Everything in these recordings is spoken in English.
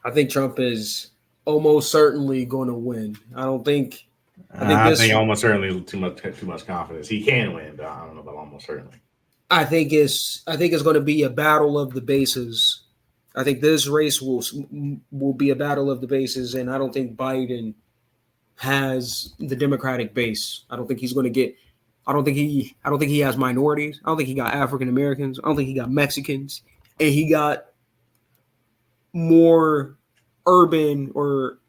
I think Trump is almost certainly going to win. I don't think. I think almost certainly too much confidence. He can win, but I don't know about almost certainly. I think it's going to be a battle of the bases. I think this race will be a battle of the bases, and I don't think Biden has the Democratic base. I don't think he's going to get. I don't think he has minorities. I don't think he got African Americans. I don't think he got Mexicans, and he got more urban or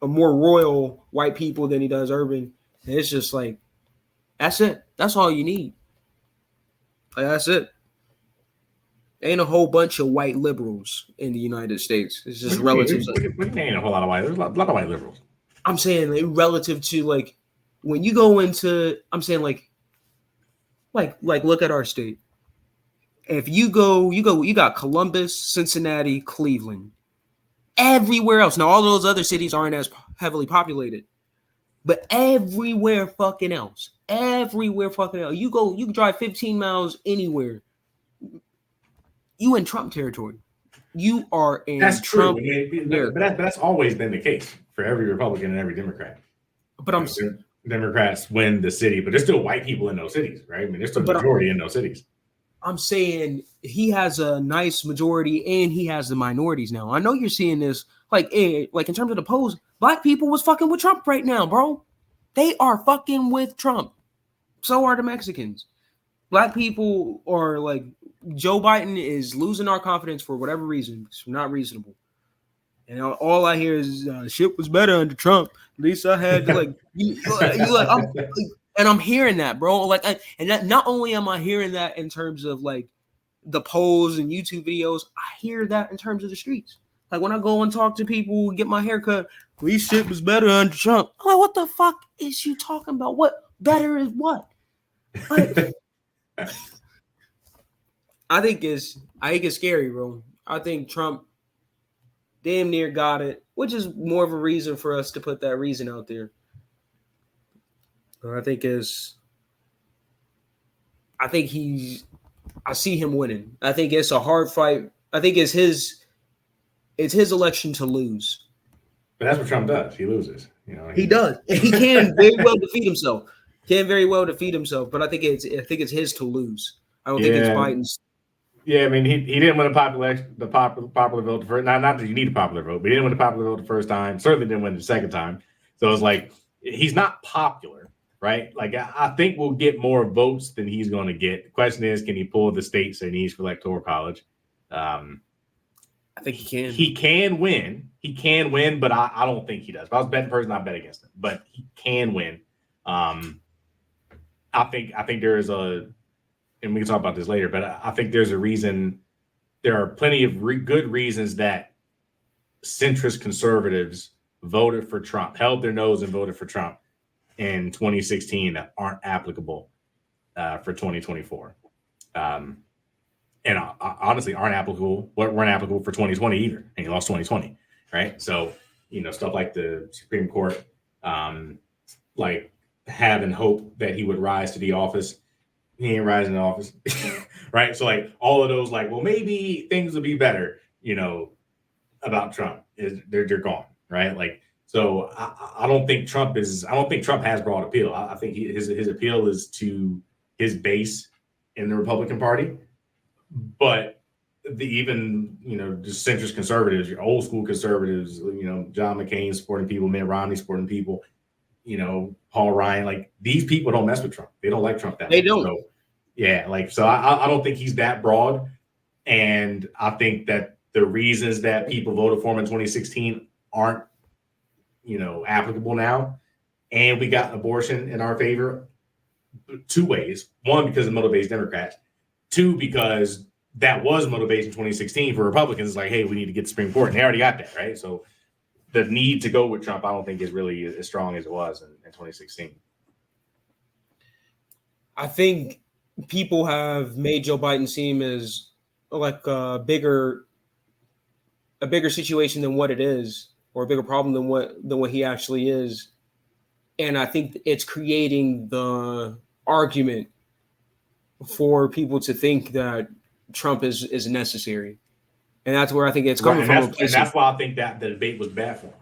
a more royal white people than he does urban. And it's just like that's it. That's all you need. Like, that's it. Ain't a whole bunch of white liberals in the United States. It's just relative. What ain't a whole lot of white? There's a lot of white liberals. I'm saying like, relative to like when you go into. I'm saying like look at our state. If you got Columbus, Cincinnati, Cleveland, everywhere else. Now all those other cities aren't as heavily populated, but everywhere fucking else, you can drive 15 miles anywhere. You in Trump territory. You are in that's Trump. True. But that's always been the case for every Republican and every Democrat. But I'm Democrats win the city, but there's still white people in those cities, right? I mean, there's still a majority in those cities. I'm saying he has a nice majority and he has the minorities now. I know you're seeing this like in terms of the polls, black people was fucking with Trump right now, bro. They are fucking with Trump. So are the Mexicans. Black people are like Joe Biden is losing our confidence for whatever reason. It's not reasonable. And all I hear is shit was better under Trump. At least I had to, and I'm hearing that, bro. Not only am I hearing that in terms of like the polls and YouTube videos, I hear that in terms of the streets. Like when I go and talk to people, get my haircut, at least shit was better under Trump. I'm like, what the fuck is you talking about? What better is what? Like, I think it's scary, bro. I think Trump damn near got it, which is more of a reason for us to put that reason out there. I see him winning. I think it's a hard fight. I think it's his election to lose. But that's what Trump does. He loses. He does. He can very well defeat himself. But I think it's his to lose. I don't think it's Biden's. Yeah, I mean, he didn't win the popular vote the first. Not that you need a popular vote, but he didn't win the popular vote the first time. Certainly didn't win the second time. So it's like he's not popular, right? Like I think we'll get more votes than he's going to get. The question is, can he pull the states that he needs for electoral college? I think he can. He can win. He can win, but I don't think he does. If I was a betting person, I'd bet against him. But he can win. I think there is and we can talk about this later, but I think there's a reason. There are plenty of good reasons that centrist conservatives voted for Trump, held their nose and voted for Trump in 2016 that aren't applicable for 2024. And honestly weren't applicable for 2020 either. And he lost 2020, right? So, stuff like the Supreme Court, like having hope that he would rise to the office. He ain't rising to office, right? So like all of those, like, well, maybe things will be better, about Trump they're gone, right? Like, so I don't think Trump has broad appeal. I think his appeal is to his base in the Republican Party, but just centrist conservatives, your old school conservatives, John McCain supporting people, Mitt Romney supporting people, Paul Ryan, like these people don't mess with Trump. They don't like Trump that much. They don't. So, yeah, so I don't think he's that broad. And I think that the reasons that people voted for him in 2016 aren't, applicable now. And we got abortion in our favor two ways. One, because it motivates Democrats. Two, because that was motivation in 2016 for Republicans. It's like, hey, we need to get the Supreme Court. And they already got that, right? So the need to go with Trump, I don't think is really as strong as it was in 2016. I think people have made Joe Biden seem as like a bigger situation than what it is, or a bigger problem than what he actually is. And I think it's creating the argument for people to think that Trump is necessary. And that's where I think it's coming from. And that's why I think that the debate was bad for him.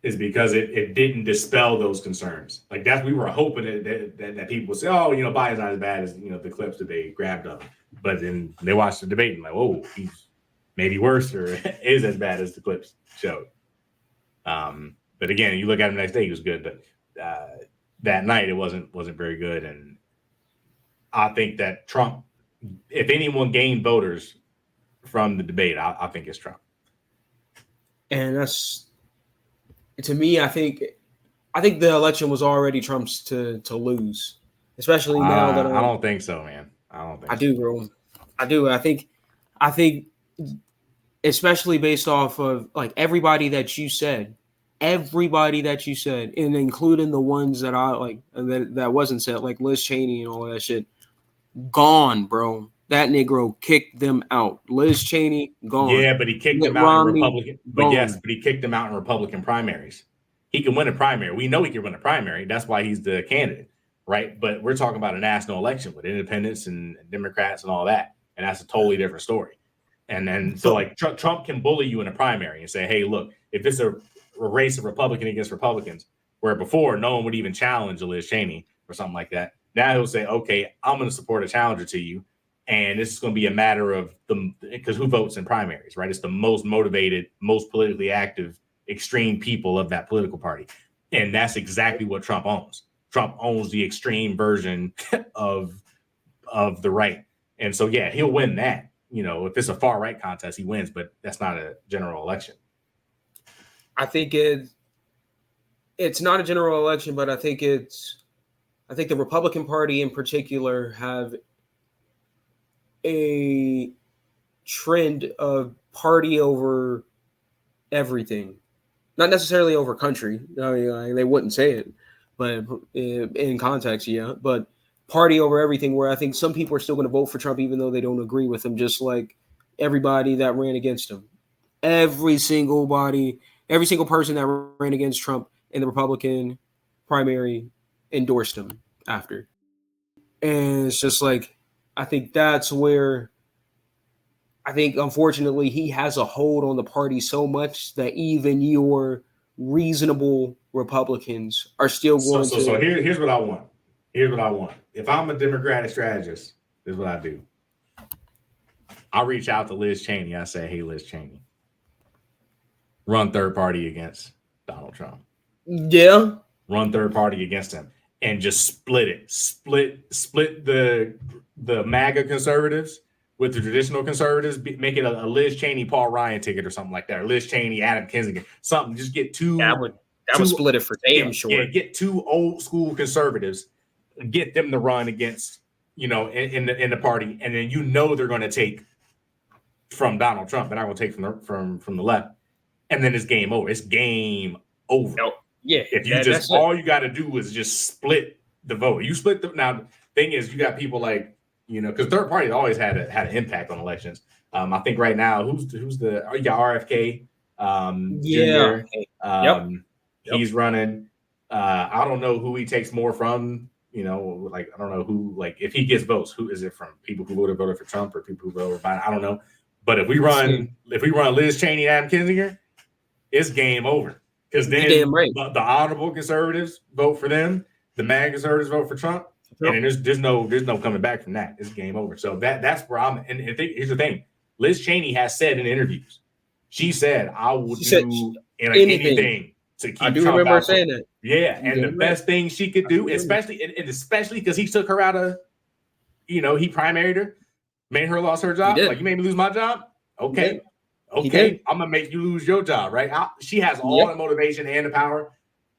Is because it didn't dispel those concerns. Like we were hoping that people would say, oh, Biden's not as bad as the clips that they grabbed of him. But then they watched the debate and like, oh, he's maybe worse or is as bad as the clips showed. But again, you look at him the next day, he was good. But that night it wasn't very good. And I think that Trump, if anyone gained voters from the debate, I think it's Trump. And that's, to me, I think the election was already Trump's to lose, especially now that I don't think so, man. I do, bro. I do. I think, especially based off of like everybody that you said, and including the ones that I like that wasn't said, like Liz Cheney and all that shit, gone, bro. That Negro kicked them out. Liz Cheney, gone. Yeah, but he kicked them out in Republican. But yes, he kicked them out in Republican primaries. He can win a primary. We know he can win a primary. That's why he's the candidate, right? But we're talking about a national election with independents and Democrats and all that, and that's a totally different story. And then so like Trump can bully you in a primary and say, hey, look, if it's a race of Republican against Republicans, where before no one would even challenge Liz Cheney or something like that, now he'll say, okay, I'm going to support a challenger to you. And this is going to be a matter of because who votes in primaries, right? It's the most motivated, most politically active, extreme people of that political party. And that's exactly what Trump owns. Trump owns the extreme version of the right. And so, yeah, he'll win that. If it's a far right contest, he wins, but that's not a general election. I think it's not a general election, but I think the Republican Party in particular have a trend of party over everything, not necessarily over country. I mean, they wouldn't say it, but in context, yeah. But party over everything, where I think some people are still going to vote for Trump even though they don't agree with him, just like everybody that ran against him. Every single person that ran against Trump in the Republican primary endorsed him after. And it's just like, I think that's where unfortunately he has a hold on the party so much that even your reasonable Republicans are still going to. So here's what I want. If I'm a Democratic strategist, this is what I do. I reach out to Liz Cheney. I say, hey, Liz Cheney, run third party against Donald Trump. Yeah. Run third party against him and just split it. Split the MAGA conservatives with the traditional conservatives, make it a Liz Cheney, Paul Ryan ticket or something like that. Or Liz Cheney, Adam Kinzinger, something. Just get two. That would split it for damn sure. Yeah, get two old school conservatives, get them to run against, in the party, and then they're going to take from Donald Trump. They're not going to take from the left, and then it's game over. It's game over. No. Yeah, if you all you got to do is just split the vote. You split the now. The thing is, you got people like because third parties always had an impact on elections. I think right now, who's you got RFK, Jr. He's running. I don't know who he takes more from. I don't know who. If he gets votes, who is it from? People who voted for Trump or people who voted for Biden? I don't know. But if we run Liz Cheney, Adam Kinzinger, it's game over. Because then the honorable conservatives vote for them, the MAGA conservatives vote for Trump, and there's no coming back from that. It's game over. So that's where I'm. And here's the thing: Liz Cheney has said in interviews, she said, "I will do anything to keep." I do Trump remember out saying that. Yeah, and the best thing she could do, especially because he took her out of, he primaried her, made her lose her job. Like, you made me lose my job. Okay. Okay, I'm gonna make you lose your job, right? She has all the motivation and the power.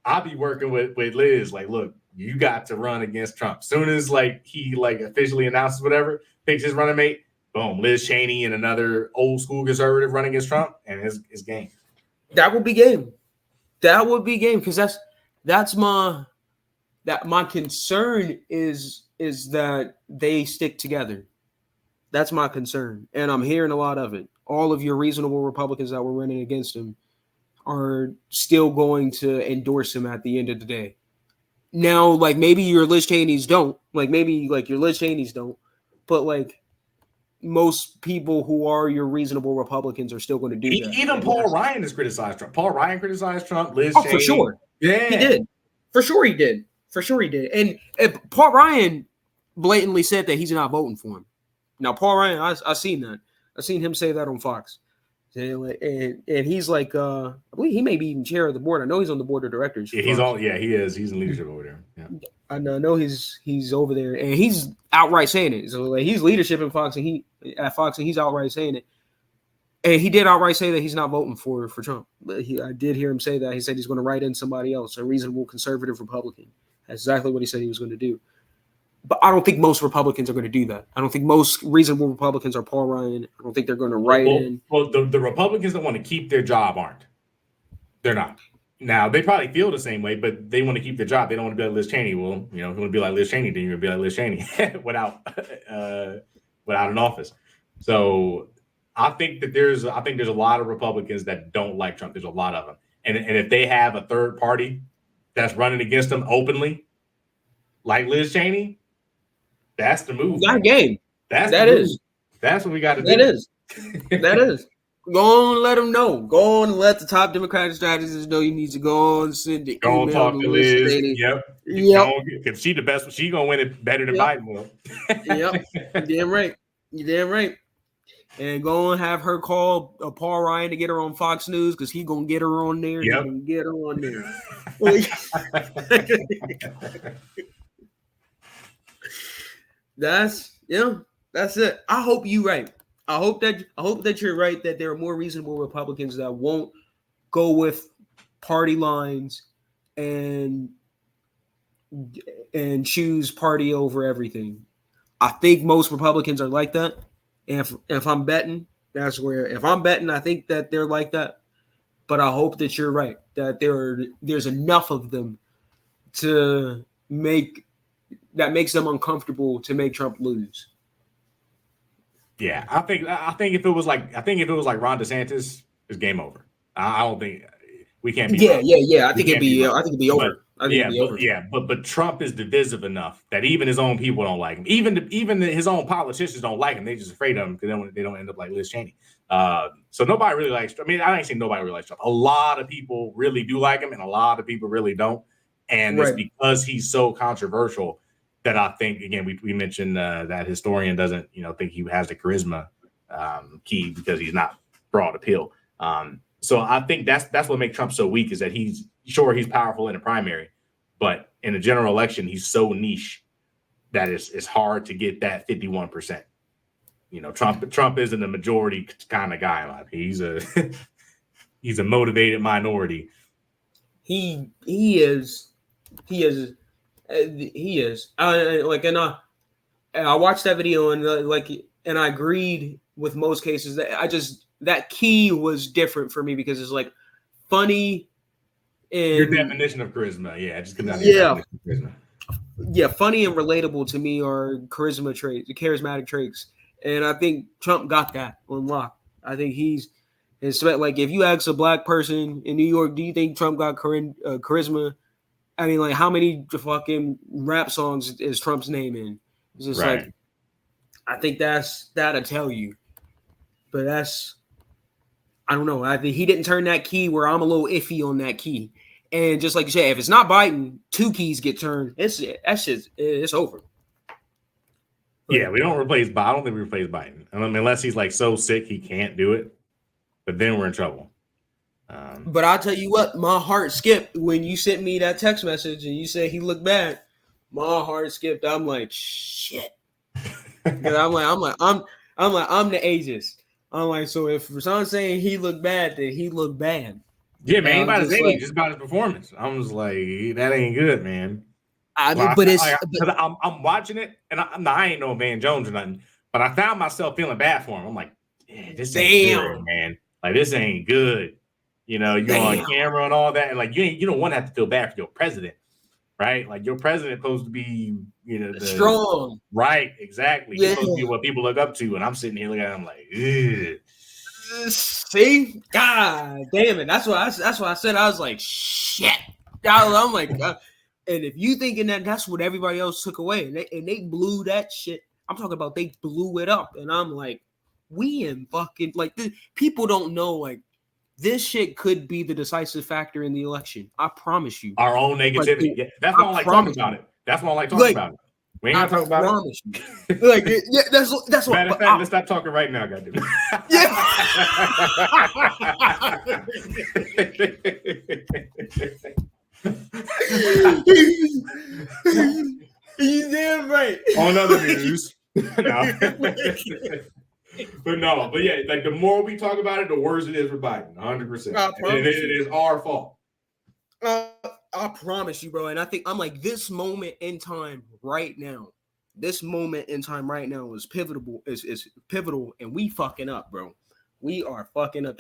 I'll be working with Liz. Like, look, you got to run against Trump. Soon as he officially announces whatever, picks his running mate, boom, Liz Cheney and another old school conservative running against Trump, and his game. That would be game. That would be game because that's my concern is that they stick together. That's my concern, and I'm hearing a lot of it. All of your reasonable Republicans that were running against him are still going to endorse him at the end of the day. Now, maybe your Liz Cheneys don't. Maybe your Liz Cheneys don't. But, most people who are your reasonable Republicans are still going to do that. Even Paul Ryan has criticized Trump. Paul Ryan criticized Trump. Liz Cheney. For sure. Yeah. He did. For sure he did. And Paul Ryan blatantly said that he's not voting for him. Now, Paul Ryan, I've seen that. I've seen him say that on Fox. And he's like, I believe he may be even chair of the board. I know he's on the board of directors. Yeah, he's on. Yeah, he is. He's in leadership over there. Yeah. I know he's over there, and he's outright saying it. So like, he's leadership in Fox, and he's outright saying it. And he did outright say that he's not voting for Trump. But I did hear him say that. He said he's going to write in somebody else, a reasonable conservative Republican. That's exactly what he said he was going to do. But I don't think most Republicans are going to do that. I don't think most reasonable Republicans are Paul Ryan. I don't think they're going to write in. Well, the Republicans that want to keep their job aren't. They're not. Now, they probably feel the same way, but they want to keep their job. They don't want to be like Liz Cheney. Well, if you want to be like Liz Cheney, then you're going to be like Liz Cheney without an office. So I think there's a lot of Republicans that don't like Trump. There's a lot of them. And if they have a third party that's running against them openly, like Liz Cheney, that's the move. That game. That's what we got to do. That is. Go on, let them know. Go on and let the top Democratic strategists know you need to go on, send the email. Go on, talk to Liz. Yep. Because she the best. She gonna win it better than Biden will. Yep. You damn right. And go and have her call Paul Ryan to get her on Fox News because he's gonna get her on there. Yep. Get her on there. That's it. I hope you're right. I hope that you're right, that there are more reasonable Republicans that won't go with party lines and choose party over everything. I think most Republicans are like that. And if I'm betting, I think that they're like that. But I hope that you're right, that there's enough of them to makes them uncomfortable to make Trump lose. Yeah, I think if it was like Ron DeSantis, it's game over. I don't think we can't be. Yeah. I think it'd be over. But Trump is divisive enough that even his own people don't like him. Even his own politicians don't like him. They're just afraid of him because they don't end up like Liz Cheney. So nobody really likes. I mean, I ain't seen nobody really likes Trump. A lot of people really do like him, and a lot of people really don't. And it's because he's so controversial that I think, again, we mentioned that historian doesn't think he has the charisma key because he's not broad appeal. So I think that's what makes Trump so weak, is that he's powerful in a primary, but in a general election, he's so niche that it's hard to get that 51%. Trump isn't a majority kind of guy. He's a motivated minority. He is. I watched that video and I agreed with most cases that key was different for me because it's like funny. Your definition of charisma, just come down to charisma. Yeah, funny and relatable to me are charismatic traits, and I think Trump got that on lock. I think it's like if you ask a black person in New York, do you think Trump got charisma? I mean, like, how many fucking rap songs is Trump's name in? It's just like, I think that'll tell you. But I don't know. I think he didn't turn that key where I'm a little iffy on that key. And just like you said, if it's not Biden, two keys get turned. It's over. Yeah, we don't replace Biden. I don't think we replace Biden. I mean, unless he's like so sick he can't do it. But then we're in trouble. But I'll tell you what, my heart skipped when you sent me that text message and you said he looked bad. My heart skipped. I'm like, shit. Because I'm the ageist. I'm like, so if Rasaan saying he looked bad, then he looked bad. Yeah, man, ain't about his age, just about his performance. I'm just like, that ain't good, man. I'm watching it, and I ain't no Van Jones or nothing, but I found myself feeling bad for him. I'm like, this ain't good, man. Like, this ain't good. You're on camera and all that, and like you don't want to have to feel bad for your president, right? Like your president's supposed to be, strong, right? Exactly. He's supposed to be what people look up to, and I'm sitting here looking at him like, ugh. See, God damn it! That's what I said. I was like, shit. I'm like, God. And if you thinking that's what everybody else took away, and they blew that shit I'm talking about they blew it up, and I'm like, we in fucking like people don't know like this shit could be the decisive factor in the election. I promise you. Our own negativity. Like, Yeah, that's why I don't like talking about it. That's why I don't like talking about it. We ain't gonna talk about promise it. You. Like, yeah, that's what. Matter of fact, let's stop talking right now, goddamn. Yeah. You damn right. On other news, no. But yeah, like the more we talk about it, the worse it is for Biden. 100%. And it is our fault. I promise you, bro. And I think I'm like this moment in time right now. This moment in time right now is pivotal. Is pivotal, and we fucking up, bro. We are fucking up.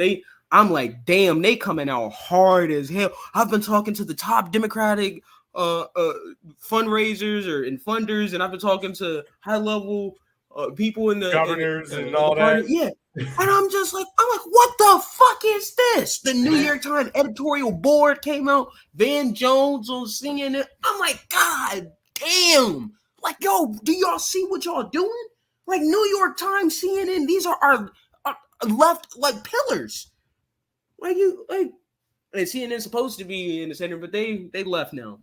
I'm like, damn, they coming out hard as hell. I've been talking to the top Democratic fundraisers and funders, and I've been talking to high level people in the governors and all that. Yeah, and I'm like, what the fuck is this? The New York Times editorial board came out. Van Jones on CNN. I'm like, God damn. Like, yo, do y'all see what y'all doing? Like, New York Times, CNN, these are our left, like, pillars. Like, and CNN's supposed to be in the center, but they left now.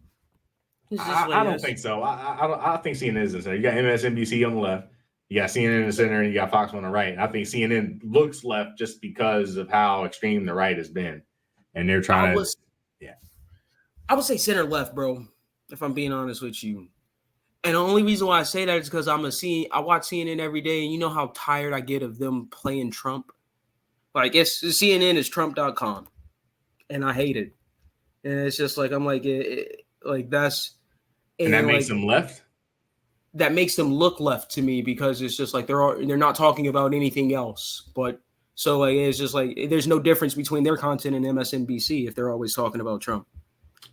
I don't think so. I think CNN is in the center. You got MSNBC on the left. You got CNN in the center, and you got Fox on the right. I think CNN looks left just because of how extreme the right has been. And they're trying to... Yeah. I would say center left, bro, if I'm being honest with you. And the only reason why I say that is because I watch CNN every day, and you know how tired I get of them playing Trump. Like, CNN is Trump.com, and I hate it. And it's just like, I'm like, like that's... And that makes them left? That makes them look left to me because it's just like they're not talking about anything else. But so like it's just like there's no difference between their content and MSNBC if they're always talking about Trump.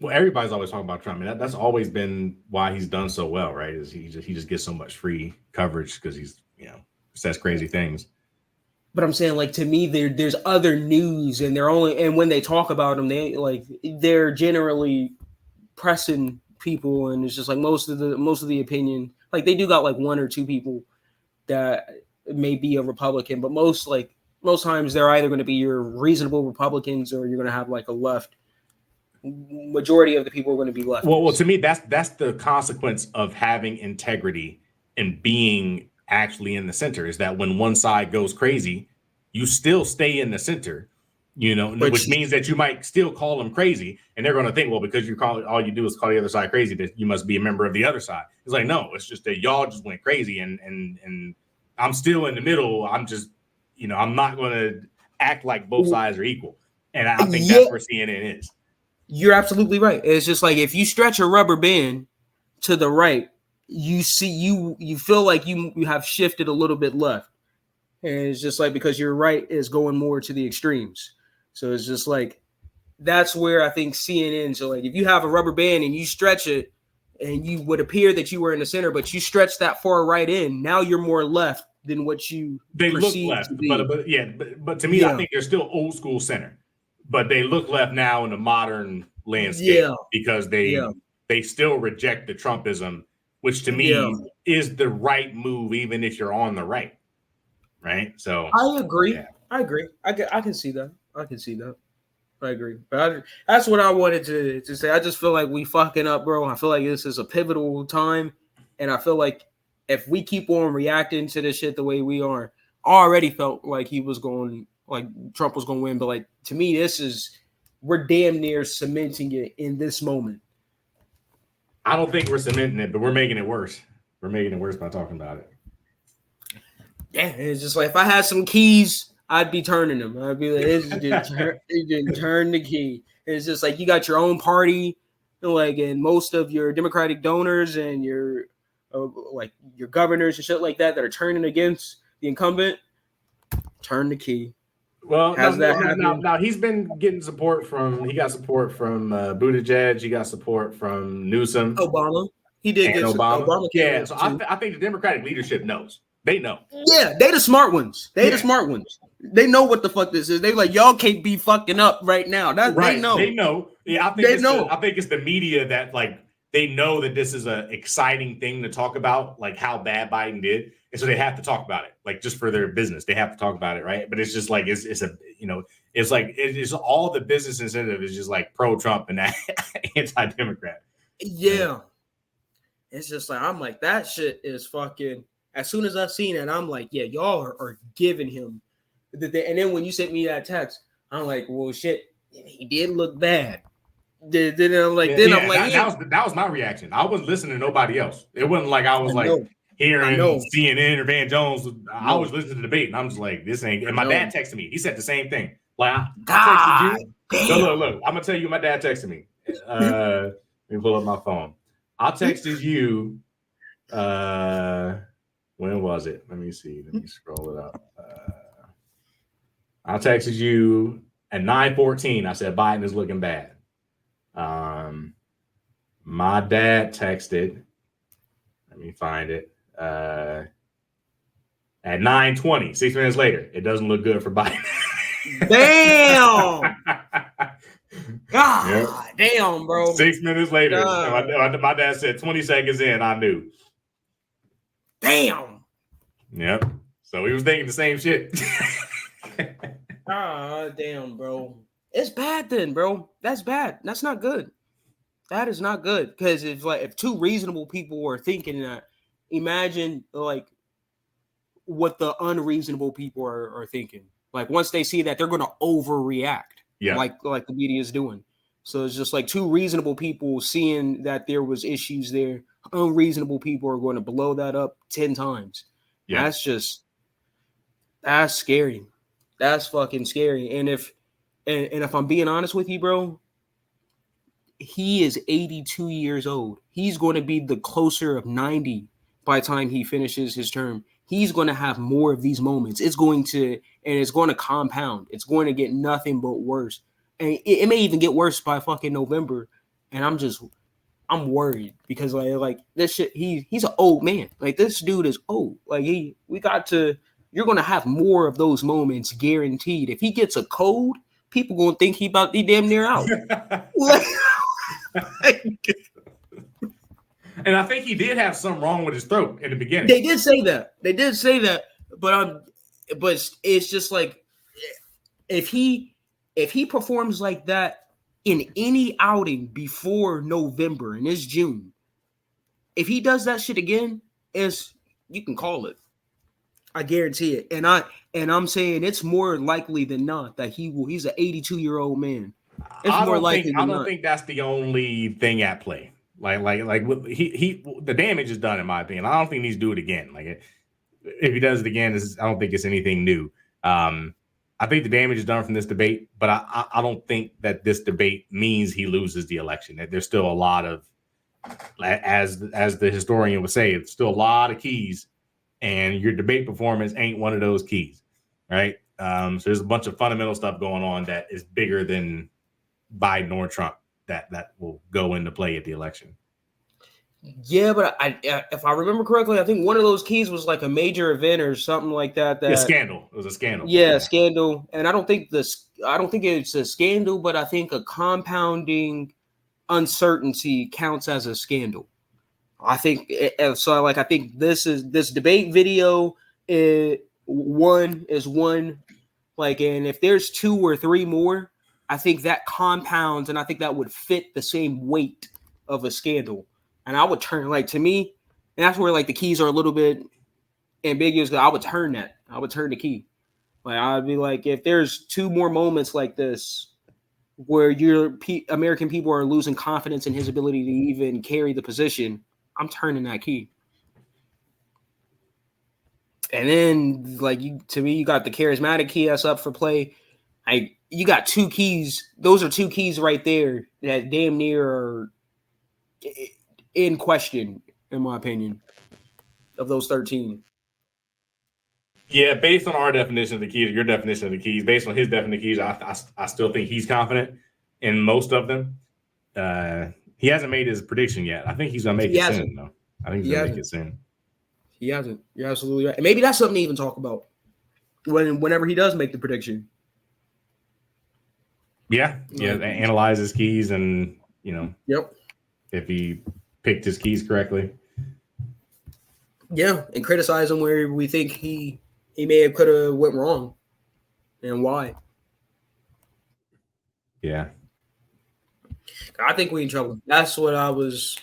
Well, everybody's always talking about Trump. I mean, that's always been why he's done so well, right? Is he just gets so much free coverage because he's says crazy things. But I'm saying, like, to me, there's other news, and and when they talk about them, they're generally pressing people, and it's just like most of the opinion. Like, they do got like one or two people that may be a Republican, but most times they're either going to be your reasonable Republicans or you're going to have like a left. Majority of the people are going to be left. Well, to me, that's the consequence of having integrity and being actually in the center. Is that when one side goes crazy, you still stay in the center. Which means that you might still call them crazy, and they're going to think, well, because all you do is call the other side crazy, that you must be a member of the other side. It's like, no, it's just that y'all just went crazy, and I'm still in the middle. I'm just, I'm not going to act like both sides are equal, and I think that's where CNN is. You're absolutely right. It's just like if you stretch a rubber band to the right, you see you feel like you have shifted a little bit left, and it's just like because your right is going more to the extremes. So it's just like that's where I think CNN. So like if you have a rubber band and you stretch it, and you would appear that you were in the center, but you stretch that far right in, now you're more left than what you perceive look left. To be. But to me, I think they're still old school center, but they look left now in the modern landscape because they still reject the Trumpism, which to me is the right move, even if you're on the right. Right. So I agree. Yeah. I agree. I can see that. I agree. But that's what I wanted to say. I just feel like we fucking up, bro. I feel like this is a pivotal time. And I feel like if we keep on reacting to this shit the way we are, I already felt like Trump was going to win. But like, to me, we're damn near cementing it in this moment. I don't think we're cementing it, but we're making it worse. We're making it worse by talking about it. Yeah, it's just like if I had some keys, I'd be turning them. I'd be like, turn the key. It's just like you got your own party, and most of your Democratic donors and your your governors and shit like that are turning against the incumbent. Turn the key. Well, now he's been getting support from. He got support from Buttigieg. He got support from Newsom. Obama. He did get Obama. Yeah, so I think the Democratic leadership knows. They know. Yeah, they the smart ones. The smart ones. They know what the fuck this is. They like, y'all can't be fucking up right now. They know. They know. Yeah, I think it's the media that like they know that this is an exciting thing to talk about, like how bad Biden did. And so they have to talk about it, like just for their business. They have to talk about it, right? But it's just like it's a it's like it's all the business incentive is just like pro-Trump and anti-Democrat. Yeah. It's just like I'm like that shit is fucking. As soon as I've seen it, I'm like, yeah, y'all are giving him. And then when you sent me that text, I'm like, well, shit, he did look bad. Then I'm like, that was my reaction. I wasn't listening to nobody else. It wasn't like I was hearing CNN or Van Jones. I was listening to the debate, and I'm just like, this ain't. And my dad texted me. He said the same thing. Like I texted you. Look. I'm gonna tell you. My dad texted me. Let me pull up my phone. I texted you. When was it? Let me see. Let me scroll it up. I texted you at 9:14. I said Biden is looking bad. My dad texted. Let me find it. At 9:20, 6 minutes later, it doesn't look good for Biden. Damn. God, damn, bro. 6 minutes later, my dad said 20 seconds in, I knew. Damn. Yep. So he was thinking the same shit. Damn, bro. It's bad then, bro. That's bad. That's not good. That is not good. Because if two reasonable people were thinking that, imagine like what the unreasonable people are thinking. Like once they see that, they're going to overreact. Yeah. Like the media is doing. So it's just like two reasonable people seeing that there was issues there. Unreasonable people are going to blow that up 10 times. Yeah. That's scary. That's fucking scary. And if I'm being honest with you, bro, he is 82 years old. He's going to be the closer of 90 by the time he finishes his term. He's going to have more of these moments. It's going to compound. It's going to get nothing but worse. And it may even get worse by fucking November. And I'm worried because like this shit, he's an old man. Like this dude is old. Like you're going to have more of those moments guaranteed. If he gets a cold, people going to think he about to be damn near out. And I think he did have something wrong with his throat in the beginning. They did say that. But it's just like if he performs like that in any outing before November, and it's June, if he does that shit again, you can call it. I guarantee it. And I'm saying it's more likely than not that he's an 82-year-old man. I don't think that's the only thing at play. Like the damage is done in my opinion. I don't think he needs to do it again. Like if he does it again, I don't think it's anything new. I think the damage is done from this debate, but I don't think that this debate means he loses the election. There's still a lot of, as the historian would say, it's still a lot of keys, and your debate performance ain't one of those keys, right? So there's a bunch of fundamental stuff going on that is bigger than Biden or Trump that will go into play at the election. Yeah, but if I remember correctly, I think one of those keys was like a major event or something like that. Yeah, scandal. It was a scandal. Yeah, scandal. And I don't think it's a scandal, but I think a compounding uncertainty counts as a scandal. I think so. Like I think this debate video is one. Like, and if there's 2 or 3 more, I think that compounds, and I think that would fit the same weight of a scandal. And I would turn, like, to me, and that's where like the keys are a little bit ambiguous. I would turn that. I would turn the key. Like I'd be like, if there's 2 more moments like this where American people are losing confidence in his ability to even carry the position, I'm turning that key. And then, like, you got the charismatic key that's up for play. You got 2 keys. Those are 2 keys right there that damn near are in question, in my opinion, of those 13. Yeah, based on our definition of the keys, your definition of the keys, based on his definition of the keys, I still think he's confident in most of them. He hasn't made his prediction yet. I think he's going to make it soon, though. I think he's going to make it soon. He hasn't. You're absolutely right. And maybe that's something to even talk about whenever he does make the prediction. Yeah. Analyze his keys and, Yep. If he picked his keys correctly. Yeah, and criticize him where we think he may have could have went wrong, and why. Yeah, I think we in trouble. That's what I was.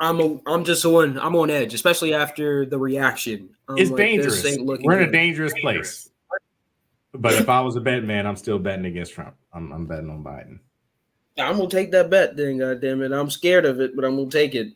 I'm just on. I'm on edge, especially after the reaction. it's like, dangerous. This ain't looking We're in a good. dangerous place. But if I was a betting man, I'm still betting against Trump. I'm betting on Biden. I'm gonna take that bet, then. God damn it! I'm scared of it, but I'm gonna take it.